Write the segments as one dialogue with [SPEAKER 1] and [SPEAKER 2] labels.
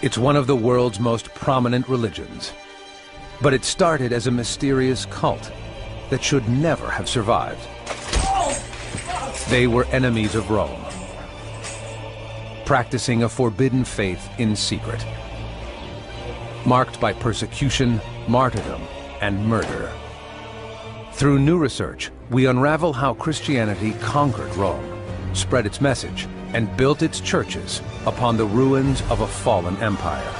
[SPEAKER 1] It's one of the world's most prominent religions. But it started as a mysterious cult that should never have survived. They were enemies of Rome, practicing a forbidden faith in secret, marked by persecution, martyrdom, and murder. Through new research, we unravel how Christianity conquered Rome, spread its message, and built its churches upon the ruins of a fallen empire.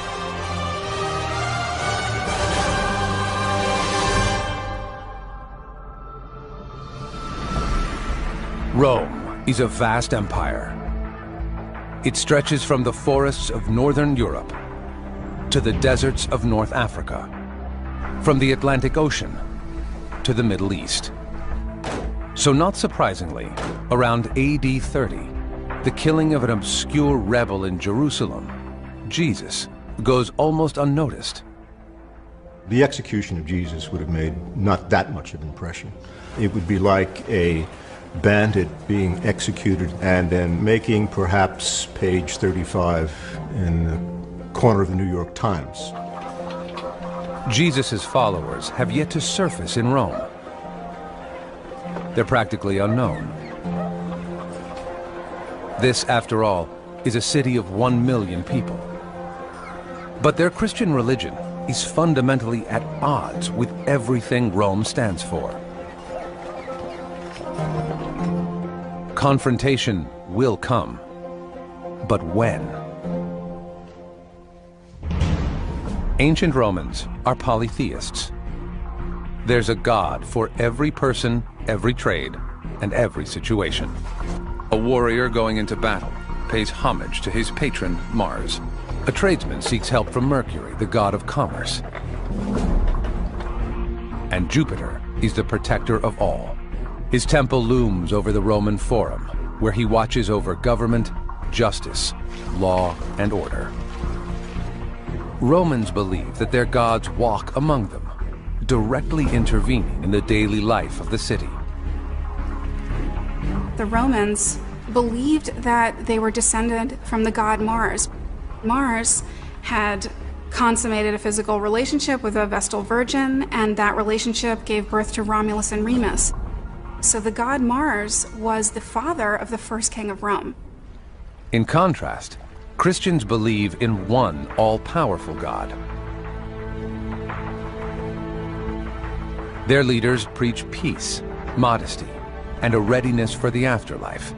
[SPEAKER 1] Rome is a vast empire. It stretches from the forests of northern Europe to the deserts of North Africa, from the Atlantic Ocean to the Middle East. So not surprisingly, around AD 30, the killing of an obscure rebel in Jerusalem, Jesus, goes almost unnoticed.
[SPEAKER 2] The execution of Jesus would have made not that much of an impression. It would be like a bandit being executed and then making perhaps page 35 in the corner of the New York Times.
[SPEAKER 1] Jesus' followers have yet to surface in Rome. They're practically unknown. This, after all, is a city of 1 million people. But their Christian religion is fundamentally at odds with everything Rome stands for. Confrontation will come, but when? Ancient Romans are polytheists. There's a god for every person, every trade, and every situation. A warrior going into battle pays homage to his patron, Mars. A tradesman seeks help from Mercury, the god of commerce. And Jupiter is the protector of all. His temple looms over the Roman Forum, where he watches over government, justice, law, and order. Romans believe that their gods walk among them, directly intervening in the daily life of the city.
[SPEAKER 3] The Romans believed that they were descended from the god Mars. Mars had consummated a physical relationship with a Vestal Virgin, and that relationship gave birth to Romulus and Remus. So the god Mars was the father of the first king of Rome.
[SPEAKER 1] In contrast, Christians believe in one all-powerful God. Their leaders preach peace, modesty, and a readiness for the afterlife.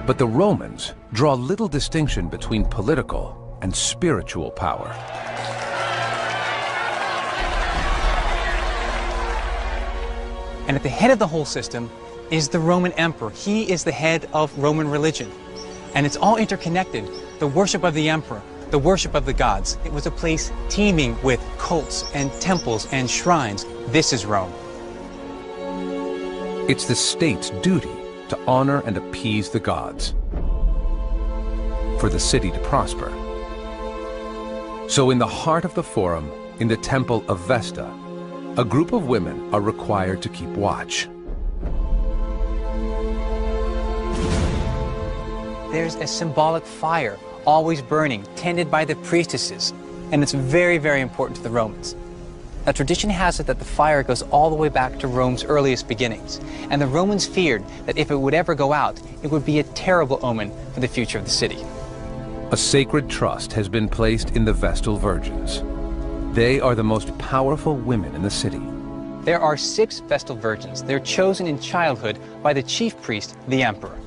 [SPEAKER 1] But the Romans draw little distinction between political and spiritual power.
[SPEAKER 4] And at the head of the whole system is the Roman emperor. He is the head of Roman religion. And it's all interconnected. The worship of the emperor, the worship of the gods. It was a place teeming with cults and temples and shrines. This is Rome.
[SPEAKER 1] It's the state's duty to honor and appease the gods, for the city to prosper. So in the heart of the Forum, in the temple of Vesta, a group of women are required to keep watch.
[SPEAKER 4] There's a symbolic fire always burning, tended by the priestesses, and it's very, very important to the Romans. Now, tradition has it that the fire goes all the way back to Rome's earliest beginnings, and the Romans feared that if it would ever go out, it would be a terrible omen for the future of the city.
[SPEAKER 1] A sacred trust has been placed in the Vestal Virgins. They are the most powerful women in the city.
[SPEAKER 4] There are 6 Vestal Virgins. They're chosen in childhood by the chief priest, the emperor.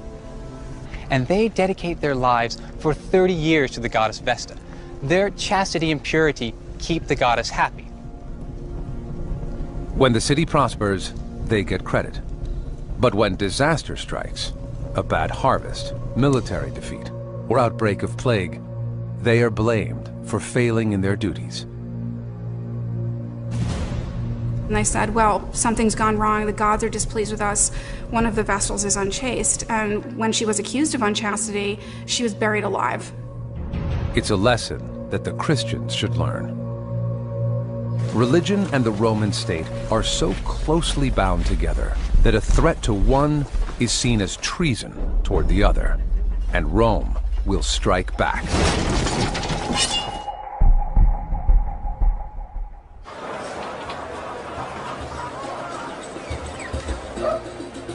[SPEAKER 4] And they dedicate their lives for 30 years to the goddess Vesta. Their chastity and purity keep the goddess happy.
[SPEAKER 1] When the city prospers, they get credit. But when disaster strikes, a bad harvest, military defeat, or outbreak of plague, they are blamed for failing in their duties.
[SPEAKER 3] And they said, well, something's gone wrong, the gods are displeased with us, one of the Vestals is unchaste, and when she was accused of unchastity, she was buried alive.
[SPEAKER 1] It's a lesson that the Christians should learn. Religion and the Roman state are so closely bound together that a threat to one is seen as treason toward the other, and Rome will strike back.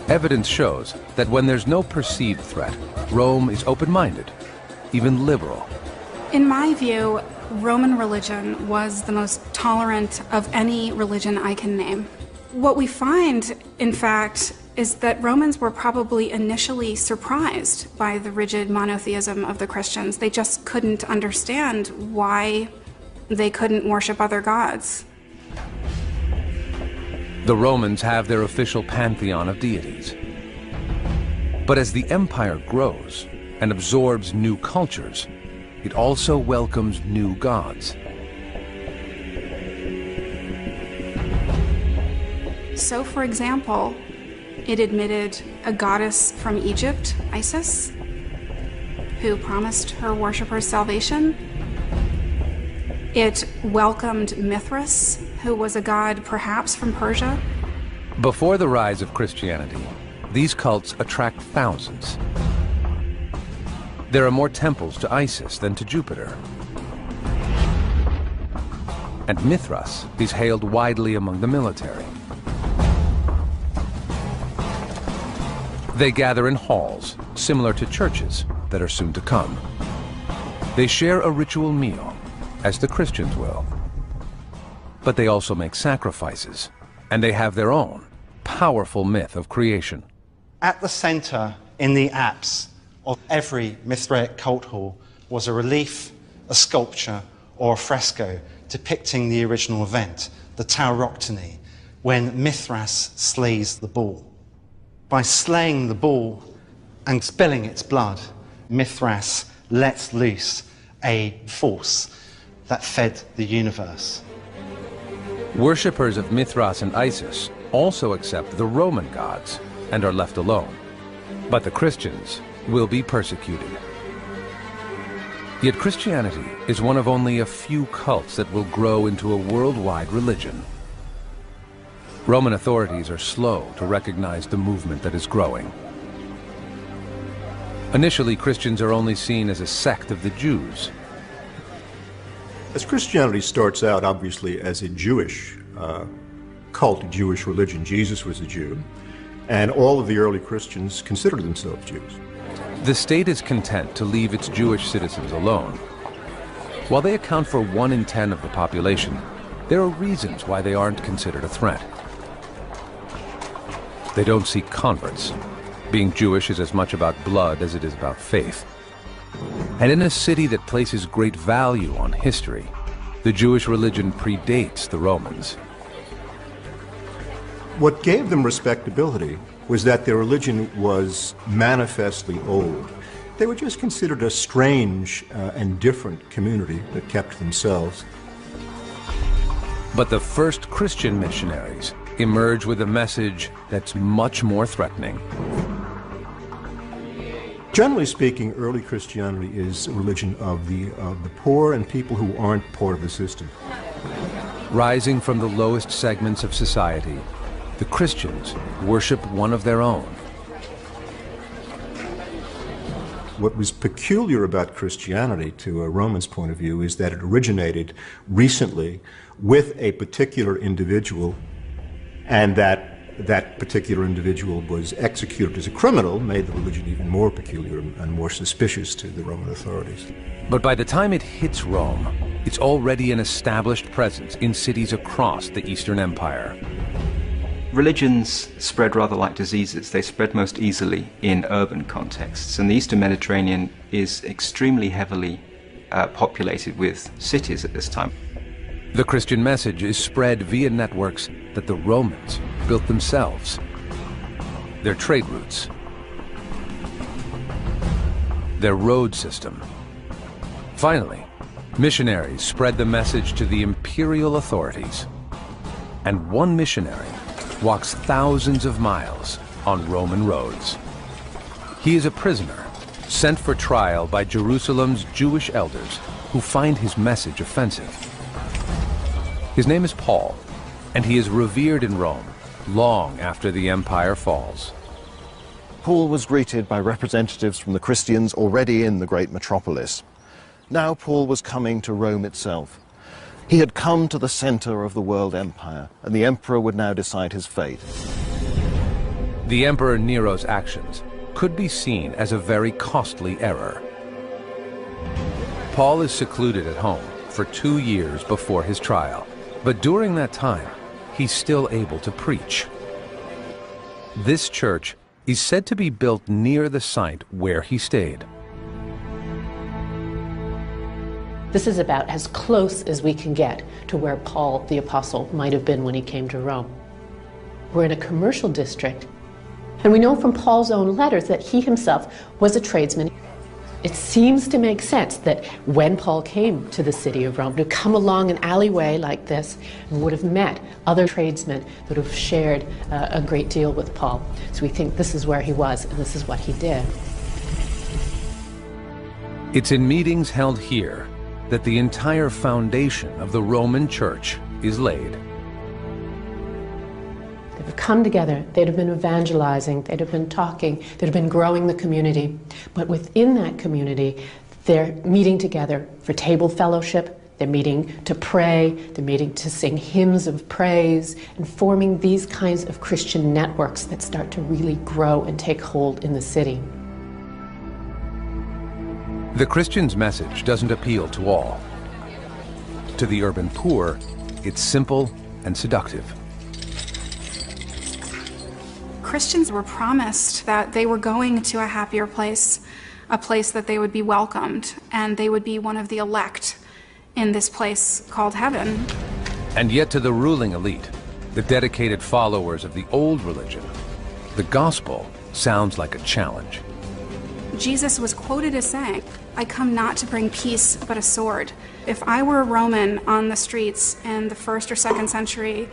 [SPEAKER 1] Evidence shows that when there's no perceived threat, Rome is open-minded, even liberal.
[SPEAKER 3] In my view, Roman religion was the most tolerant of any religion I can name. What we find, in fact, is that Romans were probably initially surprised by the rigid monotheism of the Christians. They just couldn't understand why they couldn't worship other gods.
[SPEAKER 1] The Romans have their official pantheon of deities. But as the empire grows and absorbs new cultures, it also welcomes new gods.
[SPEAKER 3] So, for example, it admitted a goddess from Egypt, Isis, who promised her worshippers salvation. It welcomed Mithras, who was a god perhaps from Persia.
[SPEAKER 1] Before the rise of Christianity, these cults attract thousands. There are more temples to Isis than to Jupiter. And Mithras is hailed widely among the military. They gather in halls, similar to churches that are soon to come. They share a ritual meal, as the Christians will. But they also make sacrifices, and they have their own powerful myth of creation.
[SPEAKER 5] At the center, in the apse of every Mithraic cult hall, was a relief, a sculpture, or a fresco depicting the original event, the tauroctony, when Mithras slays the bull. By slaying the bull and spilling its blood, Mithras lets loose a force that fed the universe.
[SPEAKER 1] Worshippers of Mithras and Isis also accept the Roman gods and are left alone. But the Christians will be persecuted. Yet Christianity is one of only a few cults that will grow into a worldwide religion. Roman authorities are slow to recognize the movement that is growing. Initially, Christians are only seen as a sect of the Jews.
[SPEAKER 2] As Christianity starts out, obviously, as a Jewish cult, a Jewish religion, Jesus was a Jew, and all of the early Christians considered themselves Jews.
[SPEAKER 1] The state is content to leave its Jewish citizens alone. While they account for 1 in 10 of the population, there are reasons why they aren't considered a threat. They don't seek converts. Being Jewish is as much about blood as it is about faith. And in a city that places great value on history, the Jewish religion predates the Romans.
[SPEAKER 2] What gave them respectability was that their religion was manifestly old. They were just considered a strange and different community that kept to themselves.
[SPEAKER 1] But the first Christian missionaries emerge with a message that's much more threatening.
[SPEAKER 2] Generally speaking, early Christianity is a religion of the poor and people who aren't part of the system.
[SPEAKER 1] Rising from the lowest segments of society, the Christians worship one of their own.
[SPEAKER 2] What was peculiar about Christianity, to a Roman's point of view, is that it originated recently with a particular individual, and that particular individual was executed as a criminal, made the religion even more peculiar and more suspicious to the Roman authorities.
[SPEAKER 1] But by the time it hits Rome, it's already an established presence in cities across the Eastern Empire.
[SPEAKER 6] Religions spread rather like diseases. They spread most easily in urban contexts, and the Eastern Mediterranean is extremely heavily populated with cities at this time.
[SPEAKER 1] The Christian message is spread via networks that the Romans built themselves. Their trade routes, their road system. Finally, missionaries spread the message to the imperial authorities. And one missionary walks thousands of miles on Roman roads. He is a prisoner, sent for trial by Jerusalem's Jewish elders who find his message offensive. His name is Paul, and he is revered in Rome long after the empire falls.
[SPEAKER 7] Paul was greeted by representatives from the Christians already in the great metropolis. Now Paul was coming to Rome itself. He had come to the center of the world empire, and the emperor would now decide his fate.
[SPEAKER 1] The Emperor Nero's actions could be seen as a very costly error. Paul is secluded at home for 2 years before his trial, but during that time, he's still able to preach. This church is said to be built near the site where he stayed.
[SPEAKER 8] This is about as close as we can get to where Paul the Apostle might have been when he came to Rome. We're in a commercial district, and we know from Paul's own letters that he himself was a tradesman. It seems to make sense that when Paul came to the city of Rome, to come along an alleyway like this, and would have met other tradesmen that would have shared a great deal with Paul. So we think this is where he was, and this is what he did.
[SPEAKER 1] It's in meetings held here that the entire foundation of the Roman Church is laid.
[SPEAKER 8] They'd have come together, they'd have been evangelizing, they'd have been talking, they'd have been growing the community. But within that community, they're meeting together for table fellowship, they're meeting to pray, they're meeting to sing hymns of praise, and forming these kinds of Christian networks that start to really grow and take hold in the city.
[SPEAKER 1] The Christian's message doesn't appeal to all. To the urban poor, it's simple and seductive.
[SPEAKER 3] Christians were promised that they were going to a happier place, a place that they would be welcomed, and they would be one of the elect in this place called heaven.
[SPEAKER 1] And yet to the ruling elite, the dedicated followers of the old religion, the gospel sounds like a challenge.
[SPEAKER 3] Jesus was quoted as saying, "I come not to bring peace, but a sword." If I were a Roman on the streets in the 1st or 2nd century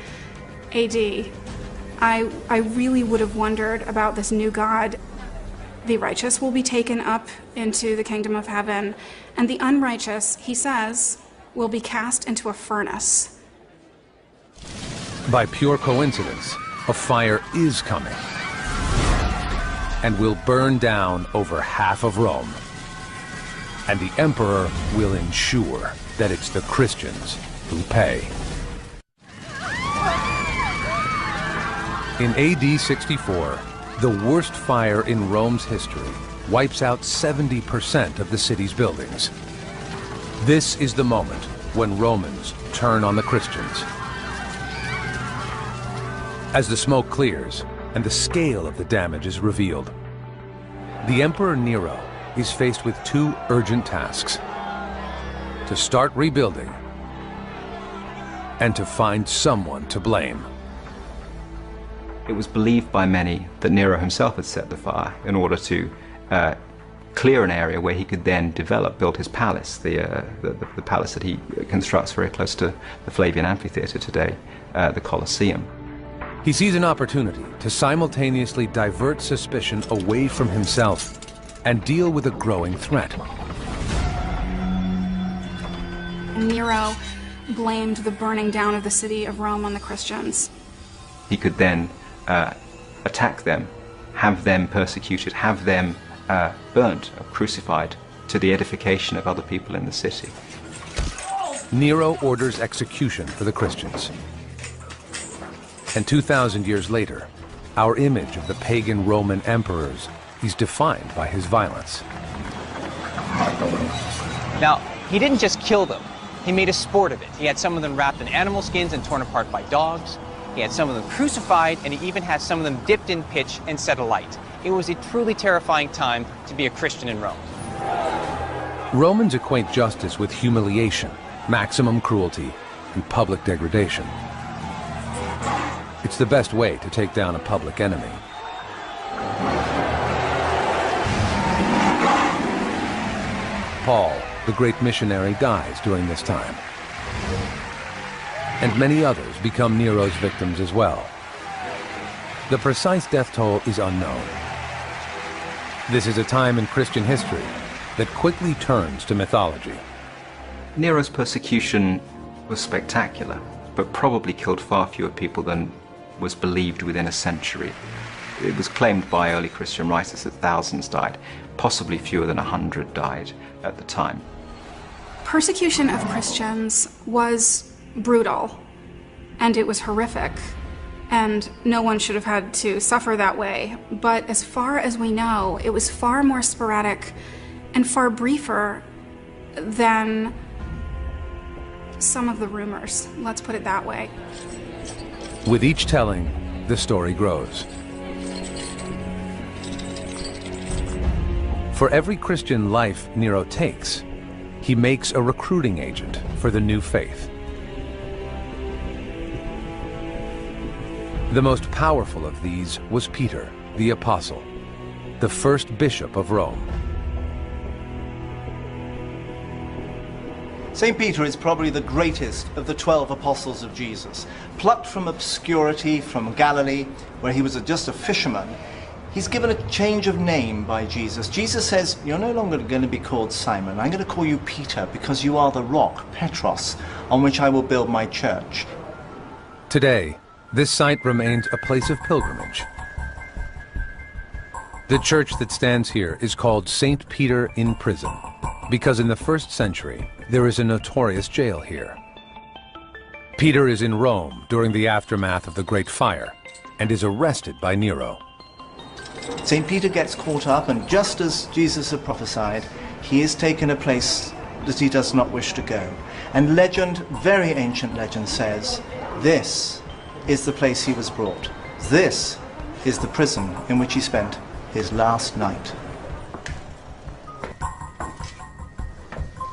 [SPEAKER 3] AD, I really would have wondered about this new God. The righteous will be taken up into the kingdom of heaven, and the unrighteous, he says, will be cast into a furnace.
[SPEAKER 1] By pure coincidence, a fire is coming and will burn down over half of Rome. And the emperor will ensure that it's the Christians who pay. In AD 64, the worst fire in Rome's history wipes out 70% of the city's buildings. This is the moment when Romans turn on the Christians. As the smoke clears and the scale of the damage is revealed, the Emperor Nero is faced with 2 urgent tasks: to start rebuilding and to find someone to blame.
[SPEAKER 6] It was believed by many that Nero himself had set the fire in order to clear an area where he could then build his palace, the palace that he constructs very close to the Flavian Amphitheatre today, the Colosseum.
[SPEAKER 1] He sees an opportunity to simultaneously divert suspicion away from himself and deal with a growing threat.
[SPEAKER 3] Nero blamed the burning down of the city of Rome on the Christians.
[SPEAKER 6] He could then attack them, have them persecuted, have them burnt or crucified to the edification of other people in the city.
[SPEAKER 1] Nero orders execution for the Christians. And 2,000 years later, our image of the pagan Roman emperors is defined by his violence.
[SPEAKER 4] Now, he didn't just kill them. He made a sport of it. He had some of them wrapped in animal skins and torn apart by dogs. He had some of them crucified, and he even had some of them dipped in pitch and set alight. It was a truly terrifying time to be a Christian in Rome.
[SPEAKER 1] Romans equate justice with humiliation, maximum cruelty, and public degradation. It's the best way to take down a public enemy. Paul, the great missionary, dies during this time. And many others become Nero's victims as well. The precise death toll is unknown. This is a time in Christian history that quickly turns to mythology.
[SPEAKER 6] Nero's persecution was spectacular, but probably killed far fewer people than was believed within a century. It was claimed by early Christian writers that thousands died. Possibly fewer than 100 died at the time.
[SPEAKER 3] Persecution of Christians was brutal, and it was horrific, and no one should have had to suffer that way. But as far as we know, it was far more sporadic and far briefer than some of the rumors, let's put it that way.
[SPEAKER 1] With each telling, the story grows. For every Christian life Nero takes, he makes a recruiting agent for the new faith. The most powerful of these was Peter, the Apostle, the first bishop of Rome.
[SPEAKER 9] St. Peter is probably the greatest of the 12 apostles of Jesus. Plucked from obscurity from Galilee, where he was just a fisherman, he's given a change of name by Jesus. Jesus says, you're no longer going to be called Simon. I'm going to call you Peter, because you are the rock, Petros, on which I will build my church.
[SPEAKER 1] Today, this site remains a place of pilgrimage. The church that stands here is called St. Peter in Prison, because in the 1st century, there is a notorious jail here. Peter is in Rome during the aftermath of the Great Fire and is arrested by Nero.
[SPEAKER 9] St. Peter gets caught up, and just as Jesus had prophesied, he is taken a place that he does not wish to go. And legend, very ancient legend, says, this is the place he was brought. This is the prison in which he spent his last night.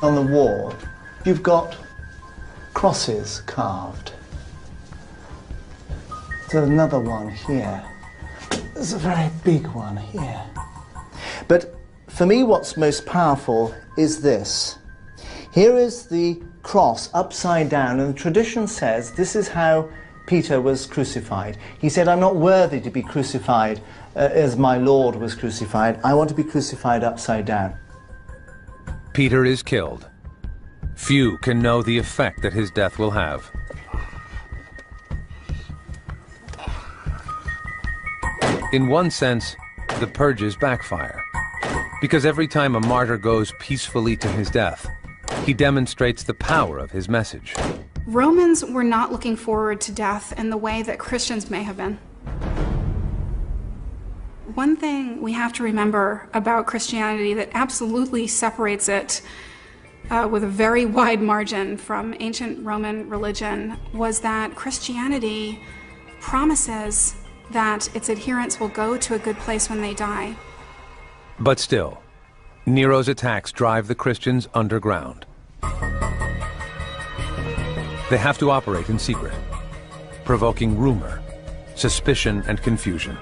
[SPEAKER 9] On the wall, you've got crosses carved. There's another one here. There's a very big one here. But for me, what's most powerful is this. Here is the cross upside down, and the tradition says this is how Peter was crucified. He said, I'm not worthy to be crucified as my Lord was crucified. I want to be crucified upside down.
[SPEAKER 1] Peter is killed. Few can know the effect that his death will have. In one sense, the purges backfire, because every time a martyr goes peacefully to his death, he demonstrates the power of his message.
[SPEAKER 3] Romans were not looking forward to death in the way that Christians may have been. One thing we have to remember about Christianity that absolutely separates it with a very wide margin from ancient Roman religion was that Christianity promises that its adherents will go to a good place when they die.
[SPEAKER 1] But still, Nero's attacks drive the Christians underground. They have to operate in secret, provoking rumor, suspicion, and confusion.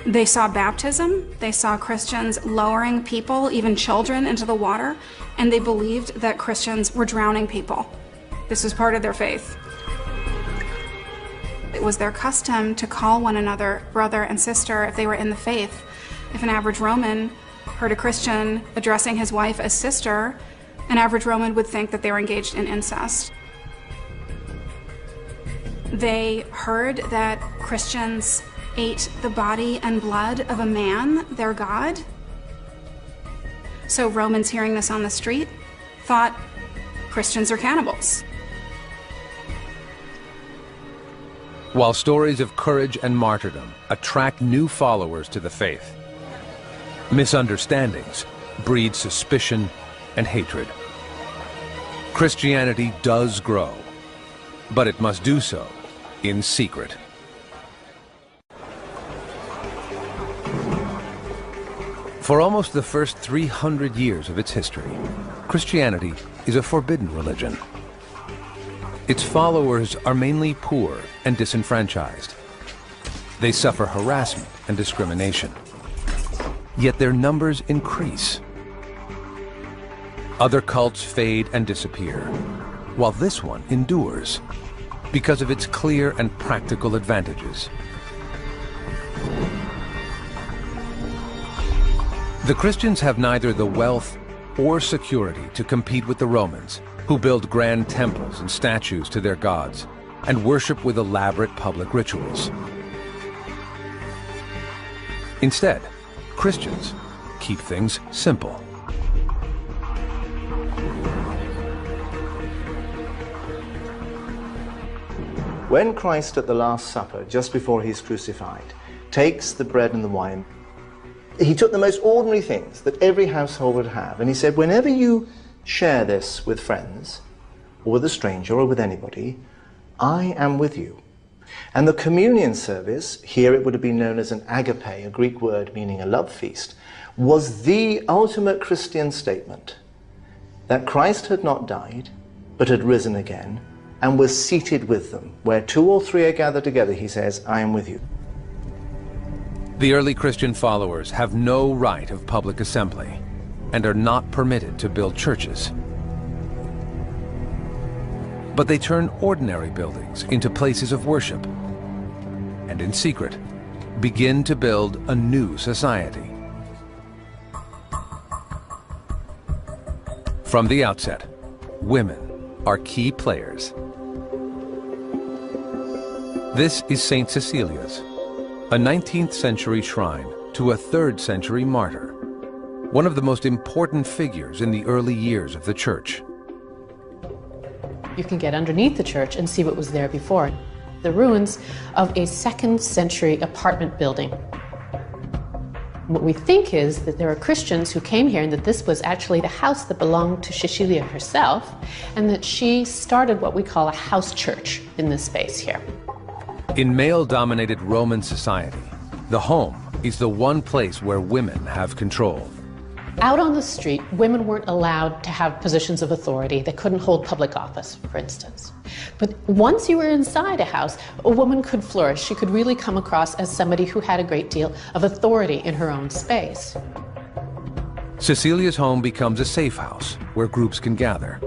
[SPEAKER 3] They saw baptism, they saw Christians lowering people, even children, into the water, and they believed that Christians were drowning people. This was part of their faith. It was their custom to call one another brother and sister if they were in the faith. If an average Roman heard a Christian addressing his wife as sister, an average Roman would think that they were engaged in incest. They heard that Christians ate the body and blood of a man, their god. So Romans hearing this on the street thought Christians are cannibals.
[SPEAKER 1] While stories of courage and martyrdom attract new followers to the faith, misunderstandings breed suspicion and hatred. Christianity does grow, but it must do so in secret. For almost the first 300 years of its history, Christianity is a forbidden religion. Its followers are mainly poor and disenfranchised. They suffer harassment and discrimination. Yet their numbers increase. Other cults fade and disappear, while this one endures because of its clear and practical advantages. The Christians have neither the wealth or security to compete with the Romans, who build grand temples and statues to their gods. and worship with elaborate public rituals. Instead, Christians keep things simple.
[SPEAKER 9] When Christ at the Last Supper, just before he's crucified, takes the bread and the wine, he took the most ordinary things that every household would have, and he said, whenever you share this with friends, or with a stranger, or with anybody, I am with you. And the communion service, here it would have been known as an agape, a Greek word meaning a love feast, was the ultimate Christian statement that Christ had not died, but had risen again, and was seated with them. Where 2 or 3 are gathered together, he says, I am with you.
[SPEAKER 1] The early Christian followers have no right of public assembly and are not permitted to build churches. But they turn ordinary buildings into places of worship and in secret begin to build a new society. From the outset, women are key players. This is St. Cecilia's, a 19th century shrine to a 3rd century martyr, one of the most important figures in the early years of the church.
[SPEAKER 8] You can get underneath the church and see what was there before. The ruins of a 2nd century apartment building. What we think is that there are Christians who came here and that this was actually the house that belonged to Cecilia herself, and that she started what we call a house church in this space here.
[SPEAKER 1] In male-dominated Roman society, the home is the one place where women have control.
[SPEAKER 8] Out on the street, women weren't allowed to have positions of authority. They couldn't hold public office, for instance. But once you were inside a house, a woman could flourish. She could really come across as somebody who had a great deal of authority in her own space.
[SPEAKER 1] Cecilia's home becomes a safe house where groups can gather.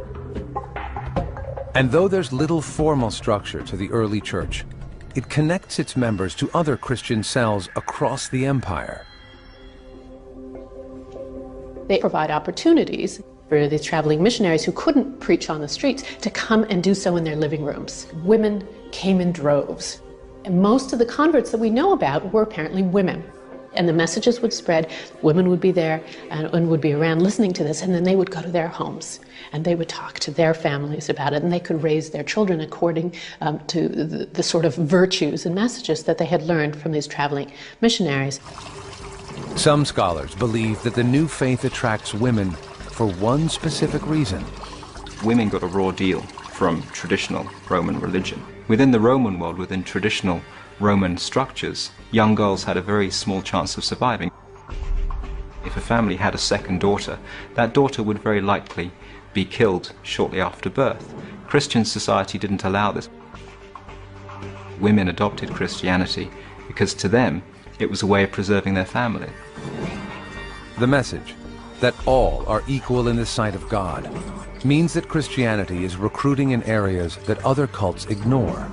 [SPEAKER 1] And though there's little formal structure to the early church, it connects its members to other Christian cells across the empire.
[SPEAKER 8] They provide opportunities for these traveling missionaries who couldn't preach on the streets to come and do so in their living rooms. Women came in droves. And most of the converts that we know about were apparently women. And the messages would spread, women would be there and would be around listening to this, and then they would go to their homes and they would talk to their families about it, and they could raise their children according to the sort of virtues and messages that they had learned from these traveling missionaries.
[SPEAKER 1] Some scholars believe that the new faith attracts women for one specific reason.
[SPEAKER 6] Women got a raw deal from traditional Roman religion. Within the Roman world, within traditional Roman structures, young girls had a very small chance of surviving. If a family had a second daughter, that daughter would very likely be killed shortly after birth. Christian society didn't allow this. Women adopted Christianity because to them it was a way of preserving their family.
[SPEAKER 1] The message that all are equal in the sight of God means that Christianity is recruiting in areas that other cults ignore.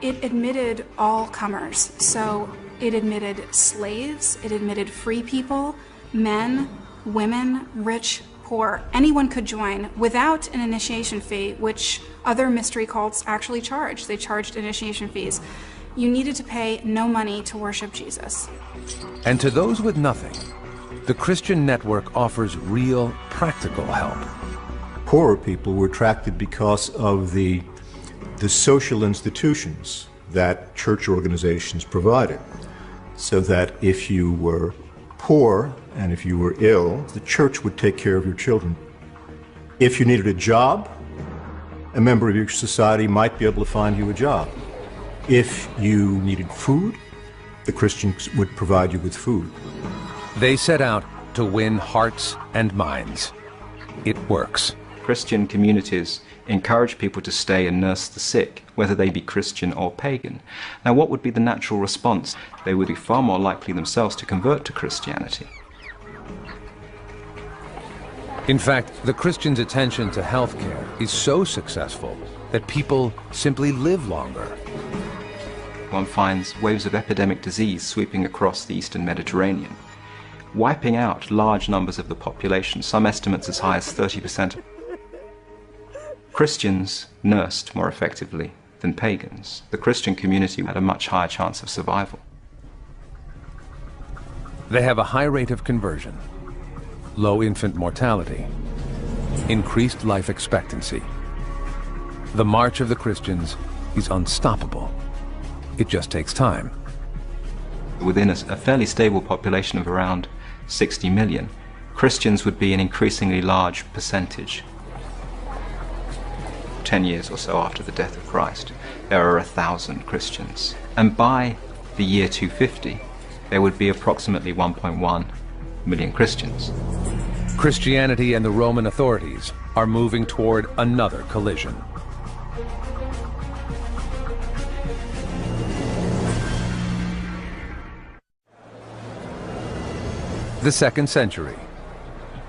[SPEAKER 3] It admitted all comers, so it admitted slaves, it admitted free people, men, women, rich, poor. Anyone could join without an initiation fee, which other mystery cults actually charged. They charged initiation fees. You needed to pay no money to worship Jesus.
[SPEAKER 1] And to those with nothing, the Christian network offers real, practical help.
[SPEAKER 2] Poorer people were attracted because of the social institutions that church organizations provided. So that if you were poor and if you were ill, the church would take care of your children. If you needed a job, a member of your society might be able to find you a job. If you needed food, the Christians would provide you with food.
[SPEAKER 1] They set out to win hearts and minds. It works.
[SPEAKER 6] Christian communities encourage people to stay and nurse the sick, whether they be Christian or pagan. Now, what would be the natural response? They would be far more likely themselves to convert to Christianity.
[SPEAKER 1] In fact, the Christians' attention to healthcare is so successful that people simply live longer.
[SPEAKER 6] One finds waves of epidemic disease sweeping across the eastern Mediterranean, wiping out large numbers of the population, some estimates as high as 30%. Christians nursed more effectively than pagans. The Christian community had a much higher chance of survival.
[SPEAKER 1] They have a high rate of conversion, low infant mortality, increased life expectancy. The march of the Christians is unstoppable. It just takes time.
[SPEAKER 6] Within a fairly stable population of around 60 million, Christians would be an increasingly large percentage. 10 years or so after the death of Christ, there are 1,000 Christians. And by the year 250, there would be approximately 1.1 million Christians.
[SPEAKER 1] Christianity and the Roman authorities are moving toward another collision. The 2nd century.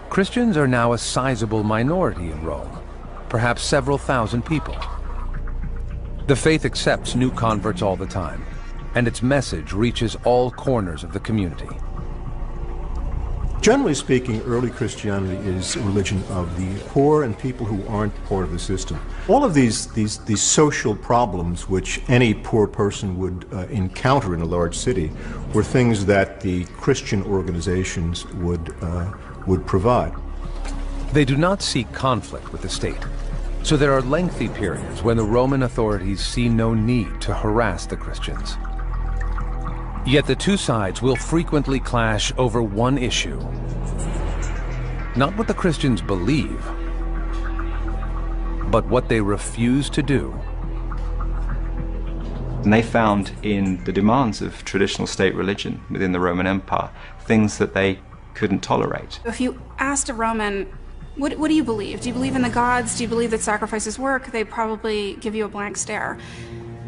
[SPEAKER 1] Christians are now a sizable minority in Rome, perhaps several thousand people. The faith accepts new converts all the time, and its message reaches all corners of the community.
[SPEAKER 2] Generally speaking, early Christianity is a religion of the poor and people who aren't part of the system. All of these social problems which any poor person would encounter in a large city were things that the Christian organizations would provide.
[SPEAKER 1] They do not seek conflict with the state, so there are lengthy periods when the Roman authorities see no need to harass the Christians. Yet the two sides will frequently clash over one issue. Not what the Christians believe, but what they refuse to do.
[SPEAKER 6] And they found in the demands of traditional state religion within the Roman Empire things that they couldn't tolerate.
[SPEAKER 3] If you asked a Roman, what do you believe? Do you believe in the gods? Do you believe that sacrifices work? They'd probably give you a blank stare.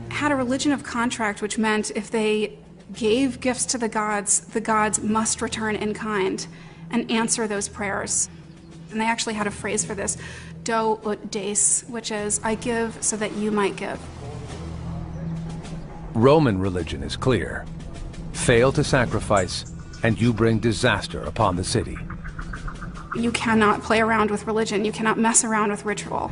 [SPEAKER 3] Had a religion of contract, which meant if they gave gifts to the gods must return in kind and answer those prayers. And they actually had a phrase for this, do ut des, which is, I give so that you might give.
[SPEAKER 1] Roman religion is clear. Fail to sacrifice, and you bring disaster upon the city.
[SPEAKER 3] You cannot play around with religion. You cannot mess around with ritual.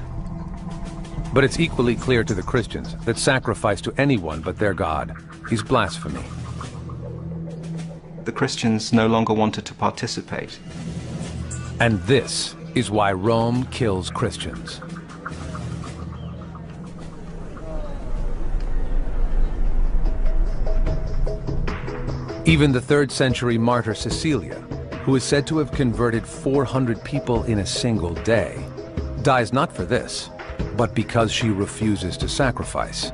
[SPEAKER 1] But it's equally clear to the Christians that sacrifice to anyone but their God is blasphemy.
[SPEAKER 6] The Christians no longer wanted to participate.
[SPEAKER 1] And this is why Rome kills Christians. Even the 3rd century martyr Cecilia, who is said to have converted 400 people in a single day, dies not for this, but because she refuses to sacrifice.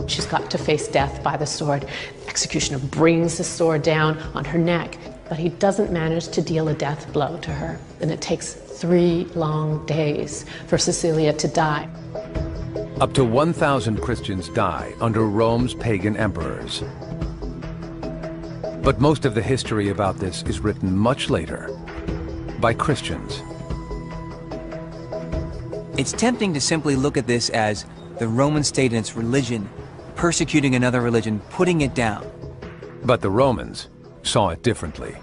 [SPEAKER 8] She's got to face death by the sword. The executioner brings the sword down on her neck, but he doesn't manage to deal a death blow to her. And it takes 3 long days for Cecilia to die.
[SPEAKER 1] Up to 1,000 Christians die under Rome's pagan emperors. But most of the history about this is written much later by Christians.
[SPEAKER 10] It's tempting to simply look at this as the Roman state and its religion persecuting another religion, putting it down.
[SPEAKER 1] But the Romans saw it differently.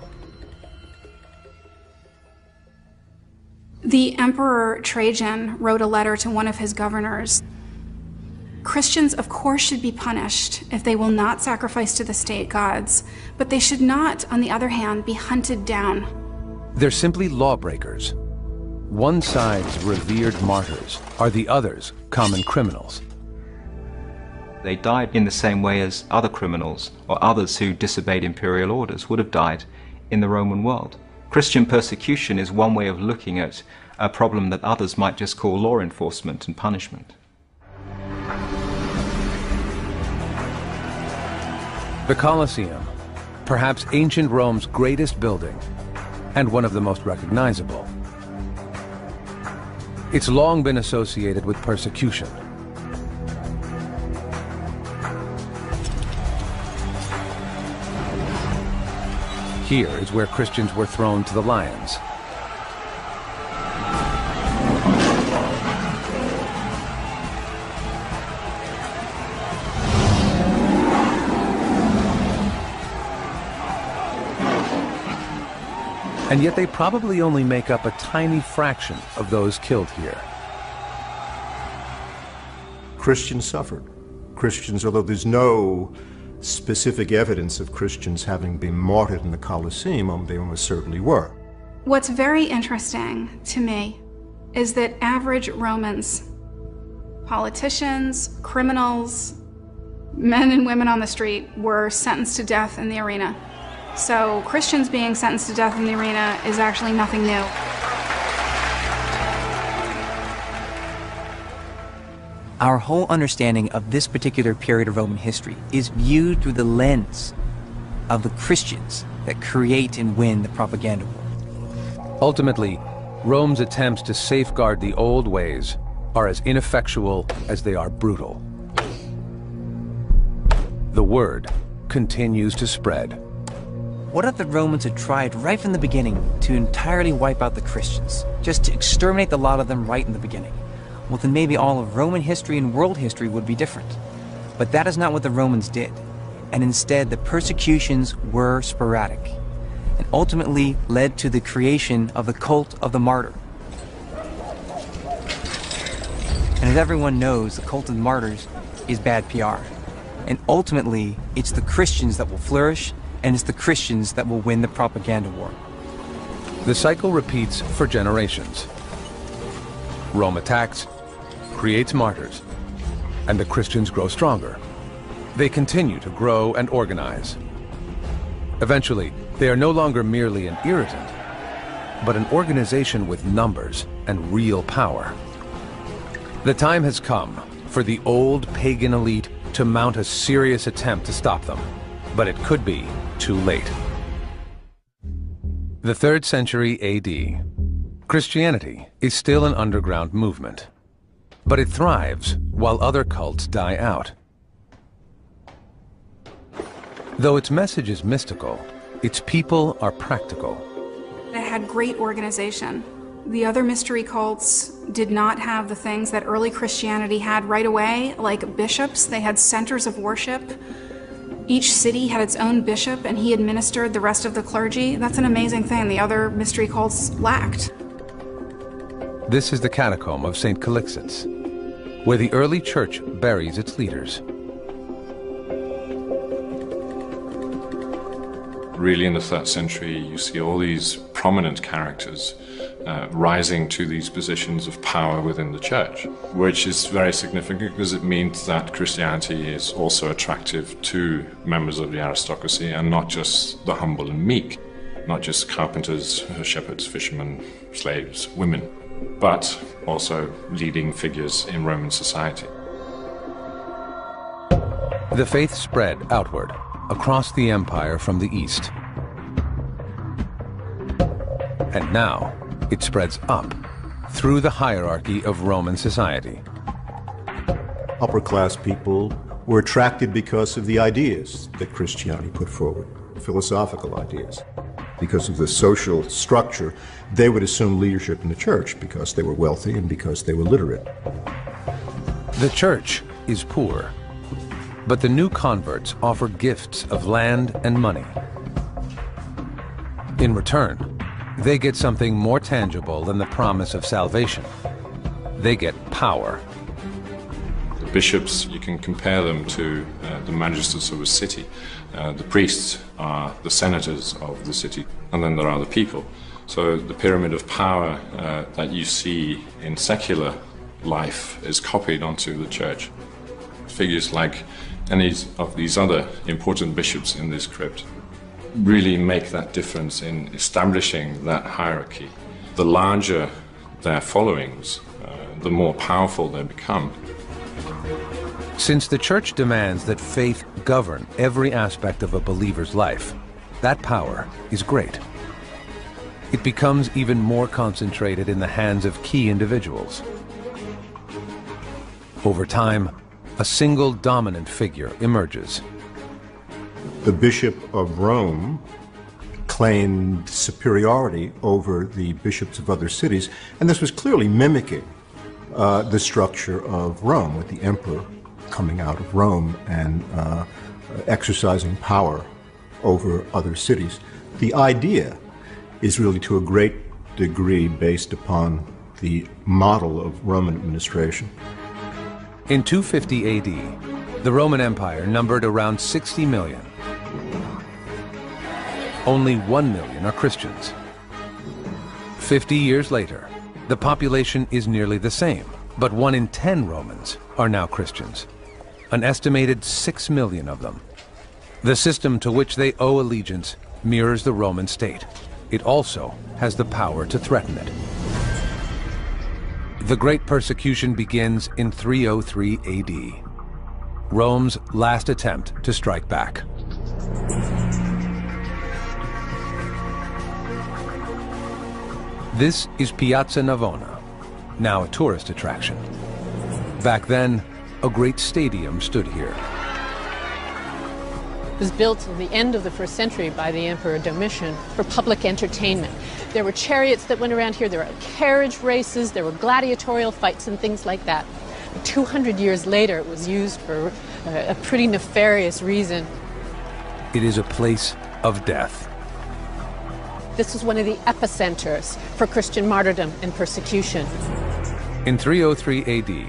[SPEAKER 3] The Emperor Trajan wrote a letter to one of his governors. Christians, of course, should be punished if they will not sacrifice to the state gods, but they should not, on the other hand, be hunted down.
[SPEAKER 1] They're simply lawbreakers. One side's revered martyrs are the other's common criminals.
[SPEAKER 6] They died in the same way as other criminals or others who disobeyed imperial orders would have died in the Roman world. Christian persecution is one way of looking at a problem that others might just call law enforcement and punishment.
[SPEAKER 1] The Colosseum, perhaps ancient Rome's greatest building, and one of the most recognizable. It's long been associated with persecution. Here is where Christians were thrown to the lions. And yet they probably only make up a tiny fraction of those killed here.
[SPEAKER 2] Christians suffered. Christians, although there's no specific evidence of Christians having been martyred in the Colosseum, they almost certainly were.
[SPEAKER 3] What's very interesting to me is that average Romans, politicians, criminals, men and women on the street, were sentenced to death in the arena. So Christians being sentenced to death in the arena is actually nothing new.
[SPEAKER 10] Our whole understanding of this particular period of Roman history is viewed through the lens of the Christians that create and win the propaganda war.
[SPEAKER 1] Ultimately, Rome's attempts to safeguard the old ways are as ineffectual as they are brutal. The word continues to spread.
[SPEAKER 10] What if the Romans had tried right from the beginning to entirely wipe out the Christians, just to exterminate the lot of them right in the beginning? Well, then maybe all of Roman history and world history would be different. But that is not what the Romans did. And instead, the persecutions were sporadic and ultimately led to the creation of the cult of the martyr. And as everyone knows, the cult of the martyrs is bad PR. And ultimately, it's the Christians that will flourish, and it's the Christians that will win the propaganda war.
[SPEAKER 1] The cycle repeats for generations. Rome attacks, creates martyrs, and the Christians grow stronger. They continue to grow and organize. Eventually, they are no longer merely an irritant, but an organization with numbers and real power. The time has come for the old pagan elite to mount a serious attempt to stop them, but it could be too late. The 3rd century AD. Christianity is still an underground movement, but it thrives while other cults die out. Though its message is mystical, its people are practical.
[SPEAKER 3] It had great organization. The other mystery cults did not have the things that early Christianity had right away, like bishops. They had centers of worship. Each city had its own bishop, and he administered the rest of the clergy. That's an amazing thing the other mystery cults lacked.
[SPEAKER 1] This is the catacomb of St. Calixtus, where the early church buries its leaders.
[SPEAKER 11] Really, in the 3rd century, you see all these prominent characters rising to these positions of power within the church, which is very significant because it means that Christianity is also attractive to members of the aristocracy and not just the humble and meek, not just carpenters, shepherds, fishermen, slaves, women, but also leading figures in Roman society.
[SPEAKER 1] The faith spread outward, across the empire from the east. And now, it spreads up, through the hierarchy of Roman society.
[SPEAKER 2] Upper-class people were attracted because of the ideas that Christianity put forward, philosophical ideas. Because of the social structure, they would assume leadership in the church because they were wealthy and because they were literate.
[SPEAKER 1] The church is poor, but the new converts offer gifts of land and money. In return, they get something more tangible than the promise of salvation. They get power.
[SPEAKER 11] The bishops, you can compare them to the magistrates of a city. The priests are the senators of the city, and then there are the people. So the pyramid of power that you see in secular life is copied onto the church. Figures like any of these other important bishops in this crypt really make that difference in establishing that hierarchy. The larger their followings, the more powerful they become.
[SPEAKER 1] Since the church demands that faith govern every aspect of a believer's life, that power is great. It becomes even more concentrated in the hands of key individuals. Over time, a single dominant figure emerges.
[SPEAKER 2] The Bishop of Rome claimed superiority over the bishops of other cities, and this was clearly mimicking the structure of Rome, with the emperor coming out of Rome and exercising power over other cities. The idea is really to a great degree based upon the model of Roman administration.
[SPEAKER 1] In 250 AD, the Roman Empire numbered around 60 million. Only 1 million are Christians. 50 years later, the population is nearly the same, but 1 in 10 Romans are now Christians, an estimated 6 million of them. The system to which they owe allegiance mirrors the Roman state. It also has the power to threaten it. The Great Persecution begins in 303 AD, Rome's last attempt to strike back. This is Piazza Navona, now a tourist attraction. Back then, a great stadium stood here.
[SPEAKER 8] It was built at the end of the 1st century by the Emperor Domitian for public entertainment. There were chariots that went around here, there were carriage races, there were gladiatorial fights and things like that. 200 years later, it was used for a pretty nefarious reason.
[SPEAKER 1] It is a place of death.
[SPEAKER 8] This was one of the epicenters for Christian martyrdom and persecution.
[SPEAKER 1] In 303 AD,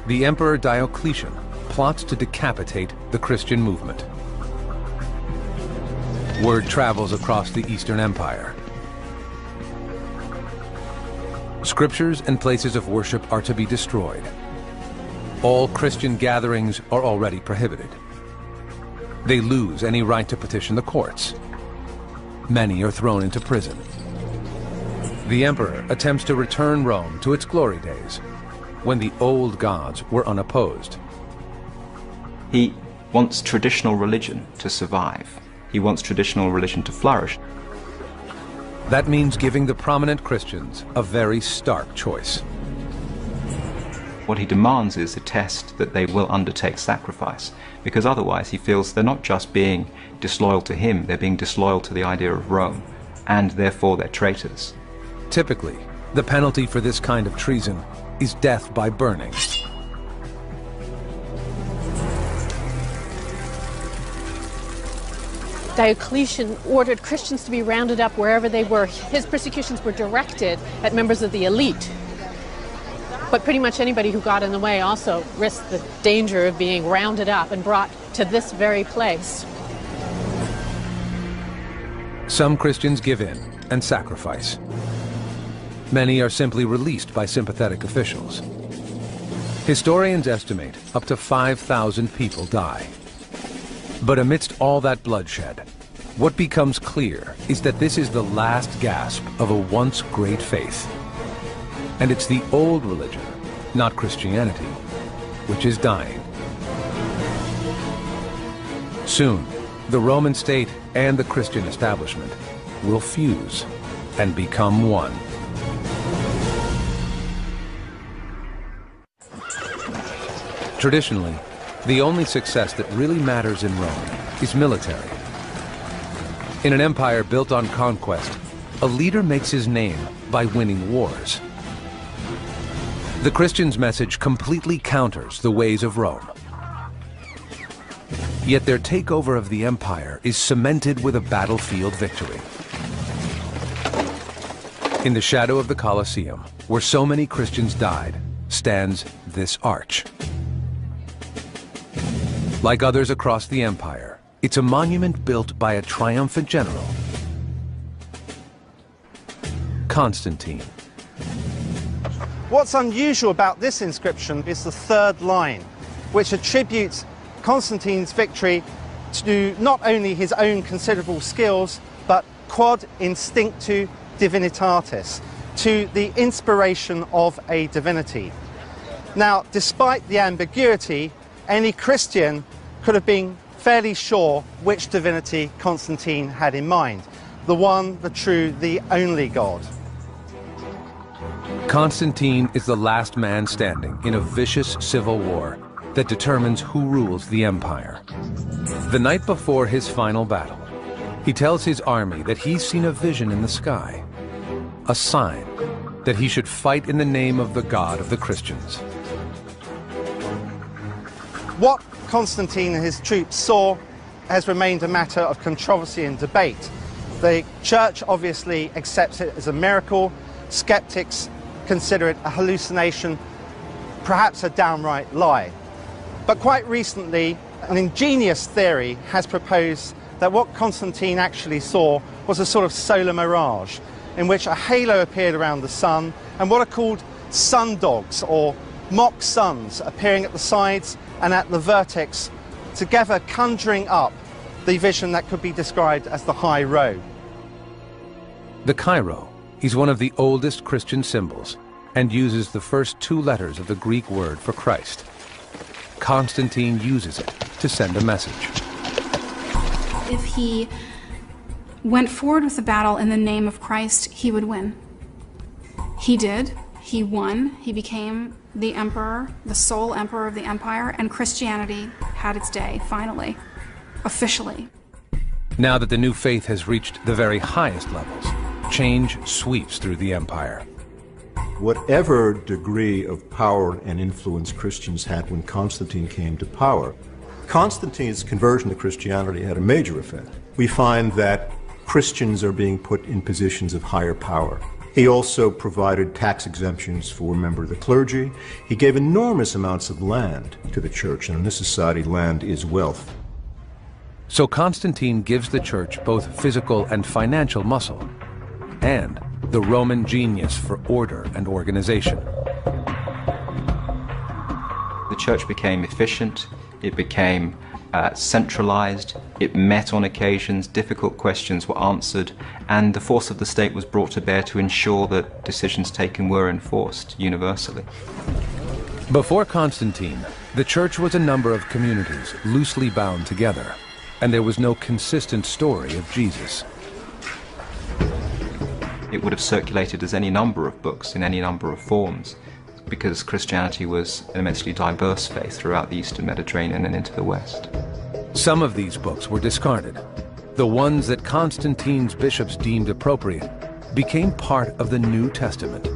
[SPEAKER 1] the Emperor Diocletian plots to decapitate the Christian movement. Word travels across the Eastern Empire. Scriptures and places of worship are to be destroyed. All Christian gatherings are already prohibited. They lose any right to petition the courts. Many are thrown into prison. The emperor attempts to return Rome to its glory days, when the old gods were unopposed.
[SPEAKER 6] He wants traditional religion to survive. He wants traditional religion to flourish.
[SPEAKER 1] That means giving the prominent Christians a very stark choice.
[SPEAKER 6] What he demands is a test that they will undertake sacrifice, because otherwise he feels they're not just being disloyal to him, they're being disloyal to the idea of Rome, and therefore they're traitors.
[SPEAKER 1] Typically, the penalty for this kind of treason is death by burning.
[SPEAKER 8] Diocletian ordered Christians to be rounded up wherever they were. His persecutions were directed at members of the elite. But pretty much anybody who got in the way also risked the danger of being rounded up and brought to this very place.
[SPEAKER 1] Some Christians give in and sacrifice. Many are simply released by sympathetic officials. Historians estimate up to 5,000 people die. But amidst all that bloodshed, what becomes clear is that this is the last gasp of a once great faith. And it's the old religion, not Christianity, which is dying. Soon, the Roman state and the Christian establishment will fuse and become one. Traditionally, the only success that really matters in Rome is military. In an empire built on conquest, a leader makes his name by winning wars. The Christian's message completely counters the ways of Rome. Yet their takeover of the empire is cemented with a battlefield victory. In the shadow of the Colosseum, where so many Christians died, stands this arch. Like others across the empire, it's a monument built by a triumphant general, Constantine.
[SPEAKER 5] What's unusual about this inscription is the third line, which attributes Constantine's victory to not only his own considerable skills, but quod instinctu divinitatis, to the inspiration of a divinity. Now, despite the ambiguity, any Christian could have been fairly sure which divinity Constantine had in mind. The one, the true, the only God.
[SPEAKER 1] Constantine is the last man standing in a vicious civil war that determines who rules the empire. The night before his final battle, he tells his army that he's seen a vision in the sky, a sign that he should fight in the name of the God of the Christians.
[SPEAKER 5] What Constantine and his troops saw has remained a matter of controversy and debate. The church obviously accepts it as a miracle. Skeptics consider it a hallucination, perhaps a downright lie. But quite recently, an ingenious theory has proposed that what Constantine actually saw was a sort of solar mirage, in which a halo appeared around the sun, and what are called sun dogs, or mock suns, appearing at the sides and at the vertex, together conjuring up the vision that could be described as the High Road.
[SPEAKER 1] The Chi-Rho is one of the oldest Christian symbols and uses the first two letters of the Greek word for Christ. Constantine uses it to send a message.
[SPEAKER 3] If he went forward with the battle in the name of Christ, he would win. He did. He won. He became the emperor, the sole emperor of the empire, and Christianity had its day, finally, officially.
[SPEAKER 1] Now that the new faith has reached the very highest levels, change sweeps through the empire.
[SPEAKER 2] Whatever degree of power and influence Christians had when Constantine came to power, Constantine's conversion to Christianity had a major effect. We find that Christians are being put in positions of higher power. He also provided tax exemptions for members of the clergy. He gave enormous amounts of land to the church, and in this society, land is wealth.
[SPEAKER 1] So Constantine gives the church both physical and financial muscle, and the Roman genius for order and organization.
[SPEAKER 6] The church became efficient, it became centralized, it met on occasions, difficult questions were answered, and the force of the state was brought to bear to ensure that decisions taken were enforced universally.
[SPEAKER 1] Before Constantine, the church was a number of communities loosely bound together, and there was no consistent story of Jesus.
[SPEAKER 6] It would have circulated as any number of books in any number of forms, because Christianity was an immensely diverse faith throughout the Eastern Mediterranean and into the West.
[SPEAKER 1] Some of these books were discarded. The ones that Constantine's bishops deemed appropriate became part of the New Testament.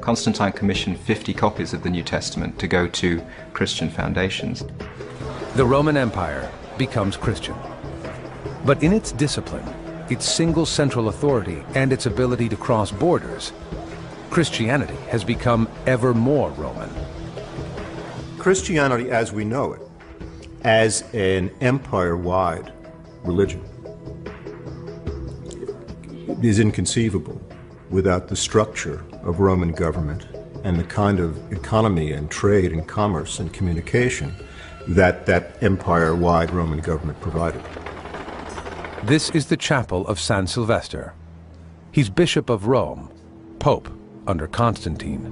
[SPEAKER 6] Constantine commissioned 50 copies of the New Testament to go to Christian foundations.
[SPEAKER 1] The Roman Empire becomes Christian. But in its discipline, its single central authority, and its ability to cross borders, Christianity has become ever more Roman.
[SPEAKER 2] Christianity as we know it, as an empire-wide religion, is inconceivable without the structure of Roman government and the kind of economy and trade and commerce and communication that that empire-wide Roman government provided.
[SPEAKER 1] This is the chapel of San Sylvester. He's Bishop of Rome, Pope under Constantine.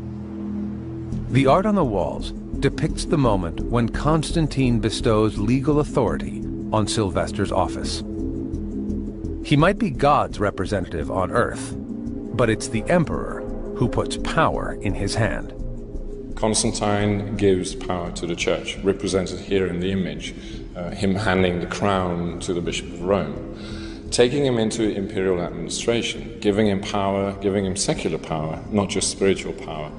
[SPEAKER 1] The art on the walls depicts the moment when Constantine bestows legal authority on Sylvester's office. He might be God's representative on earth, but it's the emperor who puts power in his hand.
[SPEAKER 11] Constantine gives power to the church, represented here in the image, him handing the crown to the Bishop of Rome, taking him into imperial administration, giving him power, giving him secular power, not just spiritual power.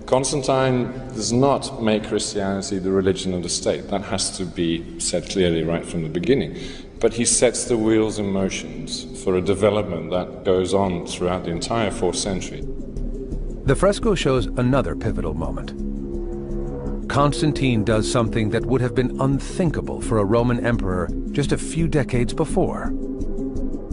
[SPEAKER 11] Constantine does not make Christianity the religion of the state. That has to be said clearly right from the beginning. But he sets the wheels in motion for a development that goes on throughout the entire 4th century.
[SPEAKER 1] The fresco shows another pivotal moment. Constantine does something that would have been unthinkable for a Roman emperor just a few decades before.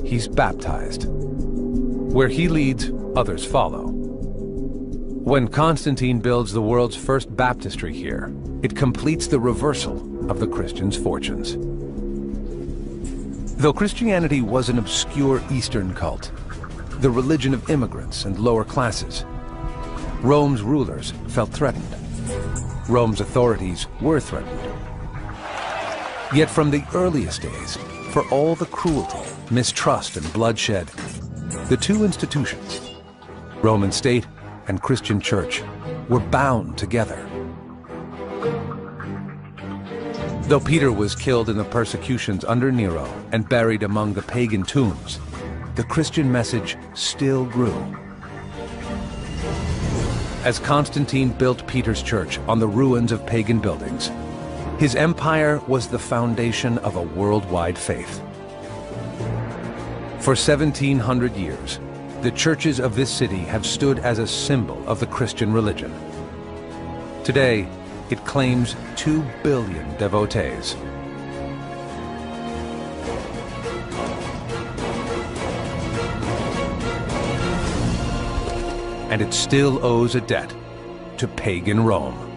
[SPEAKER 1] He's baptized. Where he leads, others follow. When Constantine builds the world's first baptistry here, it completes the reversal of the Christians' fortunes. Though Christianity was an obscure Eastern cult, the religion of immigrants and lower classes, Rome's rulers felt threatened. Rome's authorities were threatened. Yet from the earliest days, for all the cruelty, mistrust, and bloodshed, the two institutions, Roman state and Christian church, were bound together. Though Peter was killed in the persecutions under Nero and buried among the pagan tombs, the Christian message still grew. As Constantine built Peter's church on the ruins of pagan buildings, his empire was the foundation of a worldwide faith. For 1,700 years, the churches of this city have stood as a symbol of the Christian religion. Today, it claims 2 billion devotees. And it still owes a debt to pagan Rome.